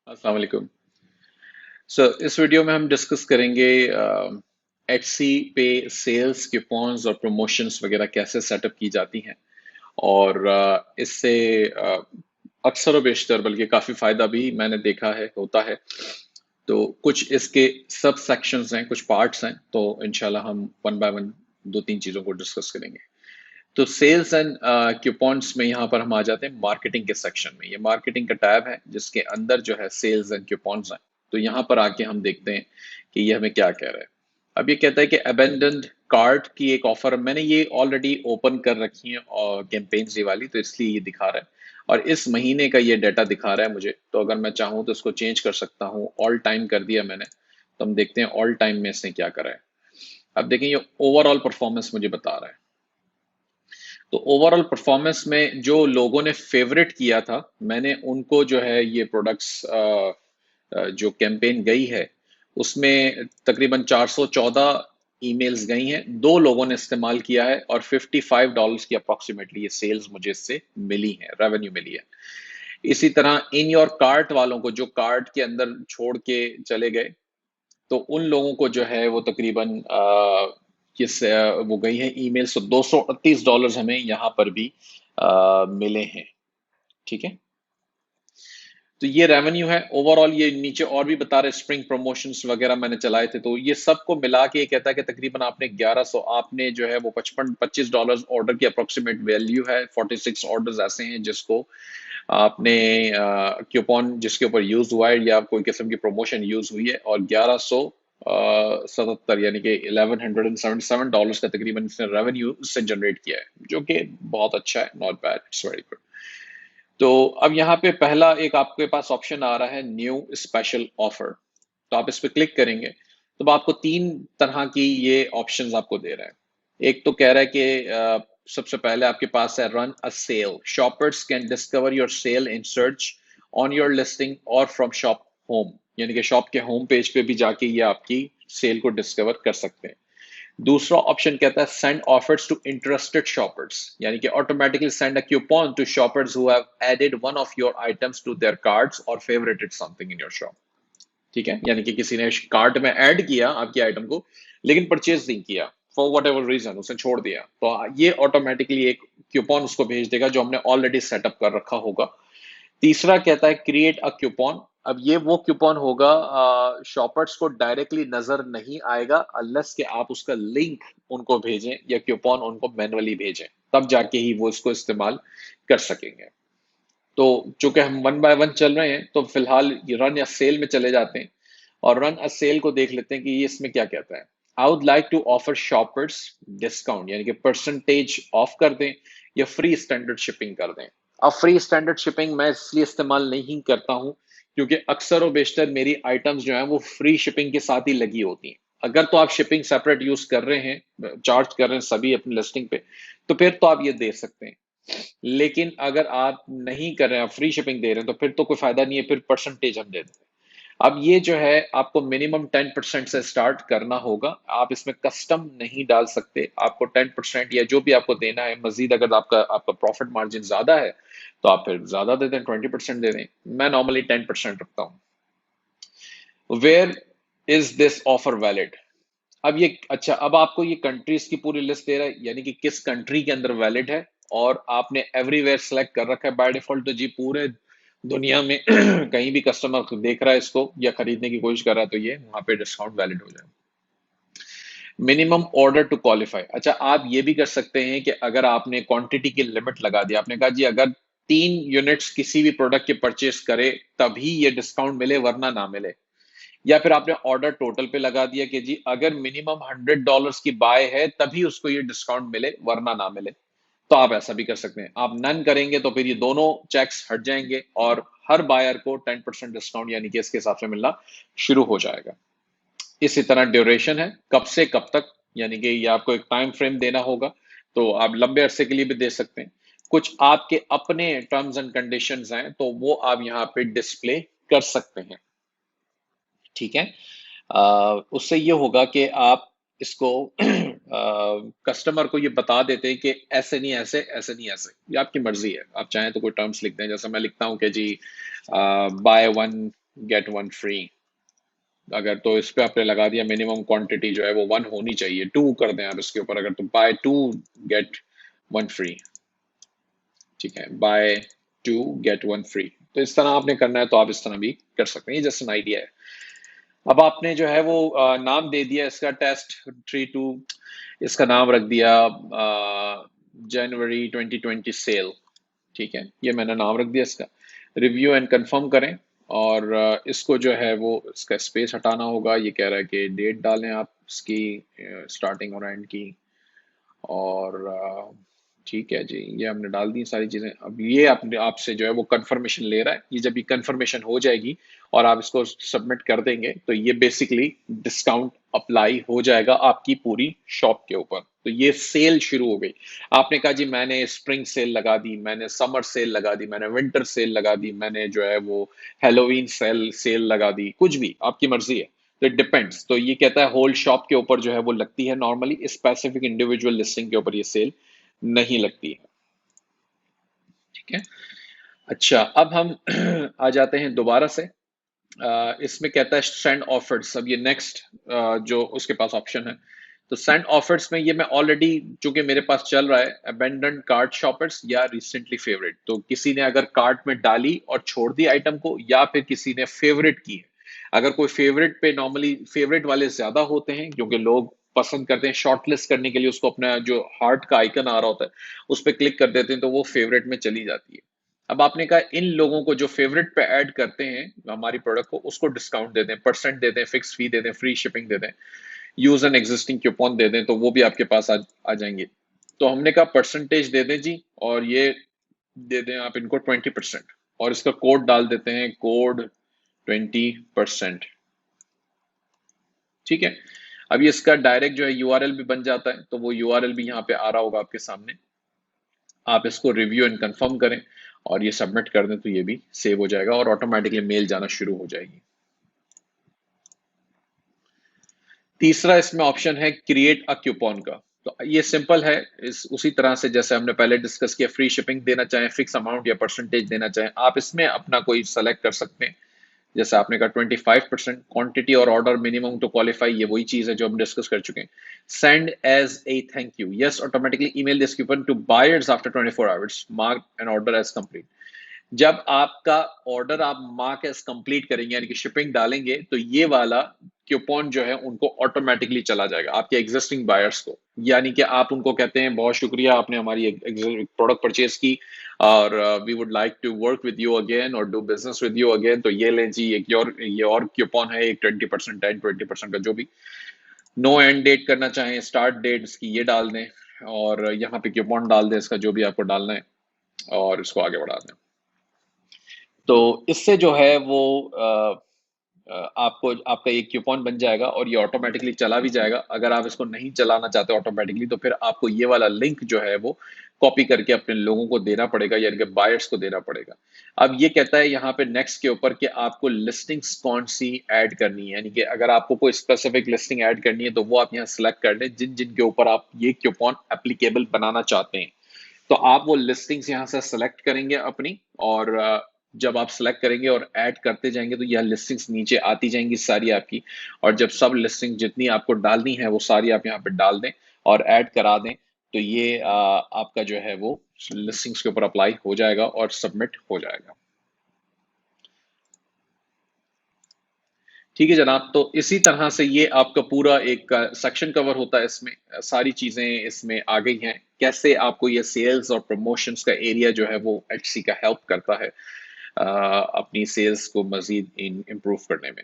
अस्सलाम वालेकुम। इस वीडियो में हम डिस्कस करेंगे एटसी पे सेल्स कूपन्स और प्रमोशंस वगैरह कैसे सेटअप की जाती हैं और इससे अक्सर व बेशतर बल्कि काफ़ी फ़ायदा भी मैंने देखा है होता है। तो कुछ इसके सब सेक्शंस हैं, कुछ पार्ट्स हैं, तो इंशाल्लाह हम वन बाय वन दो तीन चीज़ों को डिस्कस करेंगे। तो सेल्स एंड कूपन्स में यहाँ पर हम आ जाते हैं मार्केटिंग के सेक्शन में। ये मार्केटिंग का टैब है जिसके अंदर जो है सेल्स एंड कूपन्स हैं। तो यहाँ पर आके हम देखते हैं कि ये हमें क्या कह रहा है। अब ये कहता है कि अबेंडन्ड कार्ट की एक ऑफर, मैंने ये ऑलरेडी ओपन कर रखी है और कैंपेन्स ये वाली, तो इसलिए ये दिखा रहा है और इस महीने का ये डाटा दिखा रहा है मुझे। तो अगर मैं चाहूँ तो इसको चेंज कर सकता हूँ, ऑल टाइम कर दिया मैंने। तो हम देखते हैं ऑल टाइम में इसने क्या करा है। अब देखें ये ओवरऑल परफॉर्मेंस मुझे बता रहा है। तो ओवरऑल परफॉर्मेंस में जो लोगों ने फेवरेट किया था, मैंने उनको जो है ये प्रोडक्ट्स जो कैंपेन गई है उसमें तकरीबन 414 ईमेल्स गई हैं, दो लोगों ने इस्तेमाल किया है और $55 की अप्रोक्सीमेटली ये सेल्स मुझे इससे मिली है, रेवेन्यू मिली है। इसी तरह इन योर कार्ट वालों को जो कार्ट के अंदर छोड़ के चले गए, तो उन लोगों को जो है वो तकरीबन वो गई है ईमेल, तो $238 हमें यहाँ पर भी मिले हैं। ठीक है, तो ये रेवेन्यू है ओवरऑल। ये नीचे और भी बता रहे स्प्रिंग प्रमोशंस वगैरह मैंने चलाए थे, तो ये सबको मिला के ये कहता है कि तकरीबन आपने 1100, आपने जो है वो 55-25 डॉलर ऑर्डर की अप्रोक्सीमेट वैल्यू है। 46 ऑर्डर्स ऐसे हैं जिसको आपने क्यूपन जिसके ऊपर यूज हुआ है या कोई किस्म की प्रमोशन यूज हुई है, और 1177 यानी कि $1177 का तकरीबन इसने रेवेन्यू से जनरेट किया है, जो कि बहुत अच्छा है, not bad, it's very good. तो अब यहाँ पे पहला एक आपके पास ऑप्शन आ रहा है, न्यू स्पेशल ऑफर। तो आप इस पे क्लिक करेंगे तो आपको तीन तरह की ये ऑप्शंस आपको दे रहा है। एक तो कह रहा है कि सबसे पहले आपके पास है run a sale, shoppers can discover your sale in search on your listing और फ्रॉम शॉप होम, यानी कि शॉप के होम पेज पे भी जाके ये आपकी सेल को डिस्कवर कर सकते हैं। दूसरा ऑप्शन कहता है send offers to interested shoppers, यानी कि automatically send a coupon to shoppers who have added one of your items to their cards और favourited something in your shop. ठीक है, यानी कि किसी ने कार्ट में ऐड किया आपकी आइटम को लेकिन परचेज नहीं किया, फॉर वट एवर रीजन उसने छोड़ दिया, तो ये ऑटोमेटिकली एक कूपन उसको भेज देगा जो हमने ऑलरेडी सेटअप कर रखा होगा। तीसरा कहता है क्रिएट अ कूपन। अब ये वो कूपन होगा, शॉपर्स को डायरेक्टली नजर नहीं आएगा अनलेस कि आप उसका लिंक उनको भेजें या कूपन उनको मैन्युअली भेजें, तब जाके ही वो इसको इस्तेमाल कर सकेंगे। तो चूंकि हम वन बाय वन चल रहे हैं तो फिलहाल रन या सेल में चले जाते हैं और रन अ सेल को देख लेते हैं कि ये इसमें क्या कहता है। I would like to offer shoppers discount, यानी कि परसेंटेज ऑफ कर दें या फ्री स्टैंडर्ड शिपिंग कर दें। अब फ्री स्टैंडर्ड शिपिंग मैं इसलिए इस्तेमाल नहीं करता हूं क्योंकि अक्सर और बेशतर मेरी आइटम्स जो है वो फ्री शिपिंग के साथ ही लगी होती हैं। अगर तो आप शिपिंग सेपरेट यूज कर रहे हैं, चार्ज कर रहे हैं सभी अपनी लिस्टिंग पे, तो फिर तो आप ये दे सकते हैं। लेकिन अगर आप नहीं कर रहे हैं, आप फ्री शिपिंग दे रहे हैं, तो फिर तो कोई फायदा नहीं है, फिर परसेंटेज हम दे देते हैं। अब ये जो है आपको मिनिमम 10% से स्टार्ट करना होगा, आप इसमें कस्टम नहीं डाल सकते। आपको 10% या जो भी आपको देना है मजीद, अगर आपका आपका प्रॉफिट मार्जिन ज्यादा है तो आप फिर ज्यादा दे दें, 20% दे दें। मैं नॉर्मली 10% रखता हूँ। Where is this offer valid? अब ये अच्छा, अब आपको ये कंट्रीज की पूरी लिस्ट दे रहा है, यानी कि किस कंट्री के अंदर वैलिड है, और आपने एवरीवेयर सेलेक्ट कर रखा है बाय डिफॉल्ट। तो जी पूरे दुनिया में कहीं भी कस्टमर देख रहा है इसको या खरीदने की कोशिश कर रहा है तो ये वहां पे डिस्काउंट वैलिड हो जाए। मिनिमम ऑर्डर टू क्वालिफाई, अच्छा आप ये भी कर सकते हैं कि अगर आपने क्वांटिटी की लिमिट लगा दी, आपने कहा जी अगर 3 यूनिट्स किसी भी प्रोडक्ट के परचेस करे तभी ये डिस्काउंट मिले वरना ना मिले। या फिर आपने ऑर्डर टोटल पे लगा दिया कि जी अगर मिनिमम $100 की बाय है तभी उसको ये डिस्काउंट मिले वरना ना मिले, तो आप ऐसा भी कर सकते हैं। आप नन करेंगे तो फिर ये दोनों चेक्स हट जाएंगे और हर बायर को 10% डिस्काउंट यानी कि इसके हिसाब से मिलना शुरू हो जाएगा। इसी तरह ड्यूरेशन है, कब से कब तक, यानी कि ये आपको एक टाइम फ्रेम देना होगा, तो आप लंबे अरसे के लिए भी दे सकते हैं। कुछ आपके अपने टर्म्स एंड कंडीशंस हैं तो वो आप यहाँ पे डिस्प्ले कर सकते हैं। ठीक है, उससे ये होगा कि आप इसको कस्टमर को ये बता देते हैं कि ऐसे नहीं ऐसे, ऐसे नहीं ऐसे, ये आपकी मर्जी है। आप चाहें तो कोई टर्म्स लिख दें, जैसे मैं लिखता हूं कि जी buy one get one free. अगर तो इस पे आपने लगा दिया मिनिमम क्वांटिटी जो है वो 1 होनी चाहिए, 2 कर दें आप इसके ऊपर, अगर तो बाय 2 गेट 1 फ्री। ठीक है, बाय 2 गेट 1 फ्री। तो इस तरह आपने करना है तो आप इस तरह भी कर सकते हैं, ये जस्ट एन आइडिया है। अब आपने जो है वो नाम दे दिया इसका, टेस्ट 32, इसका नाम रख दिया जनवरी 2020 सेल। ठीक है, ये मैंने नाम रख दिया इसका। रिव्यू एंड कंफर्म करें, और इसको जो है वो इसका स्पेस हटाना होगा। ये कह रहा है कि डेट डालें आप इसकी, स्टार्टिंग और एंड की, और ठीक है जी, ये हमने डाल दी सारी चीज़ें। अब ये आपने आपसे जो है वो कंफर्मेशन ले रहा है। ये जब ये कंफर्मेशन हो जाएगी और आप इसको सबमिट कर देंगे तो ये बेसिकली डिस्काउंट अप्लाई हो जाएगा आपकी पूरी शॉप के ऊपर। तो ये सेल शुरू हो गई। आपने कहा जी मैंने स्प्रिंग सेल लगा दी, मैंने समर सेल लगा दी, मैंने विंटर सेल लगा दी, मैंने जो है वो हेलोवीन सेल सेल लगा दी, कुछ भी आपकी मर्जी है। तो इट डिपेंड्स। तो ये कहता है होल शॉप के ऊपर जो है वो लगती है नॉर्मली, स्पेसिफिक इंडिविजुअल लिस्टिंग के ऊपर ये सेल नहीं लगती है। ठीक है, अच्छा अब हम आ जाते हैं दोबारा से। इसमें कहता है सेंड ऑफर्स। अब ये नेक्स्ट जो उसके पास ऑप्शन है, तो सेंड ऑफर्स में ये मैं ऑलरेडी, चूंकि मेरे पास चल रहा है अबेंडन कार्ट शॉपर्स या रिसेंटली फेवरेट, तो किसी ने अगर कार्ट में डाली और छोड़ दी आइटम को, या फिर किसी ने फेवरेट की है। अगर कोई फेवरेट पे, नॉर्मली फेवरेट वाले ज्यादा होते हैं क्योंकि लोग पसंद करते हैं शॉर्ट लिस्ट करने के लिए, उसको अपना जो हार्ट का आइकन आ रहा होता है उस पर क्लिक कर देते हैं तो वो फेवरेट में चली जाती है। अब आपने कहा इन लोगों को जो फेवरेट पे ऐड करते हैं हमारी प्रोडक्ट को, उसको डिस्काउंट दे दें, परसेंट दे दें, फिक्स फी दे दें, फ्री शिपिंग दे दें, यूज एन एग्जिस्टिंग कूपन दे दें, तो वो भी आपके पास आ जाएंगे। तो हमने कहा परसेंटेज दे दें जी, और ये दे दें आप इनको 20%, और इसका कोड डाल देते हैं, कोड 20%। ठीक है, अब ये इसका डायरेक्ट जो है यूआरएल भी बन जाता है, तो वो यूआरएल भी यहाँ पे आ रहा होगा आपके सामने। आप इसको रिव्यू एंड कंफर्म करें और ये सबमिट कर दें तो ये भी सेव हो जाएगा और ऑटोमेटिकली मेल जाना शुरू हो जाएगी। तीसरा इसमें ऑप्शन है क्रिएट अ कूपन का। तो ये सिंपल है, इस उसी तरह से जैसे हमने पहले डिस्कस किया, फ्री शिपिंग देना चाहें, फिक्स अमाउंट या परसेंटेज देना चाहें, आप इसमें अपना कोई सेलेक्ट कर सकते हैं। जैसे आपने कहा 25%, क्वांटिटी और ऑर्डर मिनिमम टू क्वालिफाई, ये वही चीज है जो हम डिस्कस कर चुके हैं। Send as a thank you, yes automatically email this coupon to buyers after 24 hours, mark an order as complete. जब आपका ऑर्डर आप मार्क एज कंप्लीट करेंगे यानी कि शिपिंग डालेंगे, तो ये वाला कूपन जो है उनको ऑटोमेटिकली चला जाएगा आपके एग्जिस्टिंग बायर्स को। यानी कि आप उनको कहते हैं बहुत शुक्रिया, आपने हमारी प्रोडक्ट परचेज की और we would like to work with you again और do business with you again, तो ये लें जी, एक ये और कूपन है, एक 20% 10-20% का जो भी। नो एंड डेट करना चाहें, स्टार्ट डेट इसकी ये डाल दें, और यहाँ पे कूपन डाल दें इसका जो भी आपको डालना है, और इसको आगे बढ़ा दें। तो इससे जो है वो आपको आपका एक कूपन बन जाएगा और ये ऑटोमेटिकली चला भी जाएगा। अगर आप इसको नहीं चलाना चाहते ऑटोमेटिकली, तो फिर आपको ये वाला लिंक जो है वो कॉपी करके अपने लोगों को देना पड़ेगा, यानी कि बायर्स को देना पड़ेगा। अब ये कहता है यहाँ पे नेक्स्ट के ऊपर कि आपको लिस्टिंग्स कौन सी ऐड करनी है, यानी कि अगर आपको कोई स्पेसिफिक लिस्टिंग ऐड करनी है तो वो आप यहाँ सेलेक्ट कर लें जिन जिन के ऊपर आप ये कूपन एप्लीकेबल बनाना चाहते हैं। तो आप वो लिस्टिंग्स यहाँ से सेलेक्ट करेंगे अपनी, और जब आप सेलेक्ट करेंगे और ऐड करते जाएंगे तो यह लिस्टिंग्स नीचे आती जाएंगी सारी आपकी। और जब सब लिस्टिंग जितनी आपको डालनी है वो सारी आप यहाँ पे डाल दें और ऐड करा दें, तो ये आपका जो है वो लिस्टिंग्स के ऊपर अप्लाई हो जाएगा और सबमिट हो जाएगा। ठीक है जनाब, तो इसी तरह से ये आपका पूरा एक सेक्शन कवर होता है। इसमें सारी चीजें इसमें आ गई हैं, कैसे आपको ये सेल्स और प्रमोशंस का एरिया जो है वो एचसी का हेल्प करता है अपनी सेल्स को मजीद इम्प्रूव करने में।